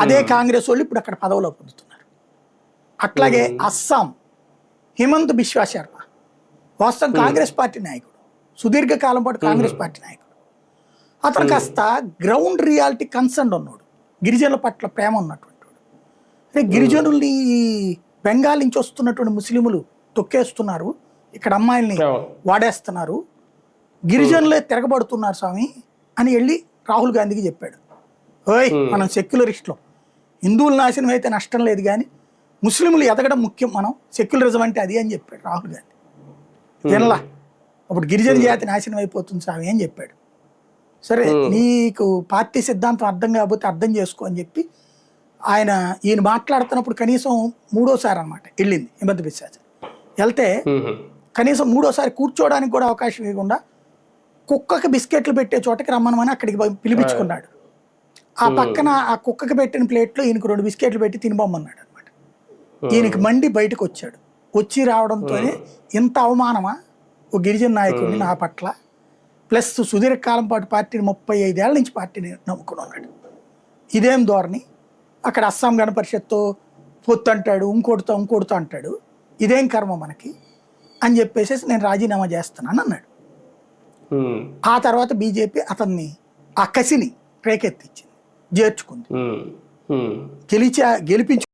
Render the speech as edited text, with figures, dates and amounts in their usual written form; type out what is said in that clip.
అదే కాంగ్రెస్ వాళ్ళు ఇప్పుడు అక్కడ పదవిలో పొందుతున్నారు. అట్లాగే అస్సాం హిమంత్ బిశ్వా శర్మ వాస్తవం కాంగ్రెస్ పార్టీ నాయకుడు, సుదీర్ఘకాలం పాటు కాంగ్రెస్ పార్టీ నాయకుడు. అతను కాస్త గ్రౌండ్ రియాలిటీ కన్సర్న్ ఉన్నాడు, గిరిజనుల పట్ల ప్రేమ ఉన్నటువంటి వాడు. అంటే గిరిజనుల్ని బెంగాల్ నుంచి వస్తున్నటువంటి ముస్లింలు తొక్కేస్తున్నారు, ఇక్కడ అమ్మాయిల్ని వాడేస్తున్నారు, గిరిజనులే తిరగబడుతున్నారు స్వామి అని వెళ్ళి రాహుల్ గాంధీకి చెప్పాడు. ఓయ్ మనం సెక్యులరిస్టులు, హిందువుల నాశనం అయితే నష్టం లేదు కానీ ముస్లింలు ఎదగడం ముఖ్యం, మనం సెక్యులరిజం అంటే అది అని చెప్పాడు రాహుల్ గాంధీ. వినలా, అప్పుడు గిరిజన జాతి నాశనం అయిపోతుంది స్వామి అని చెప్పాడు. సరే నీకు పార్టీ సిద్ధాంతం అర్థం కాకపోతే అర్థం చేసుకో అని చెప్పి ఈయన మాట్లాడుతున్నప్పుడు కనీసం మూడోసారి అనమాట వెళ్ళింది హిమంత్ బిశ్వా శర్మ. వెళ్తే కనీసం మూడోసారి కూర్చోవడానికి కూడా అవకాశం ఇవ్వకుండా కుక్కకి బిస్కెట్లు పెట్టే చోటకి రమ్మనమని అక్కడికి పిలిపించుకున్నాడు. ఆ పక్కన ఆ కుక్కకి పెట్టిన ప్లేట్లో ఈయనకు 2 బిస్కెట్లు పెట్టి తినిపోమన్నాడు అనమాట. ఈయనకి మండి బయటకు వచ్చాడు. వచ్చి రావడంతోనే ఇంత అవమానమా ఓ గిరిజన నాయకుడిని నా పట్ల, ప్లస్ సుదీర్ఘకాలం పాటు పార్టీని 35 ఏళ్ల నుంచి పార్టీని నమ్ముకుని ఉన్నాడు, ఇదేం ధోరణి, అక్కడ అస్సాం గణ పరిషత్తో పొత్తు అంటాడు, ఇంకోటితో అంటాడు, ఇదేం కర్మ మనకి అని చెప్పేసి నేను రాజీనామా చేస్తున్నాను అన్నాడు. ఆ తర్వాత బీజేపీ అతన్ని ఆ కసిని రేకెత్తించింది, చేర్చుకుంది, గెలిపించు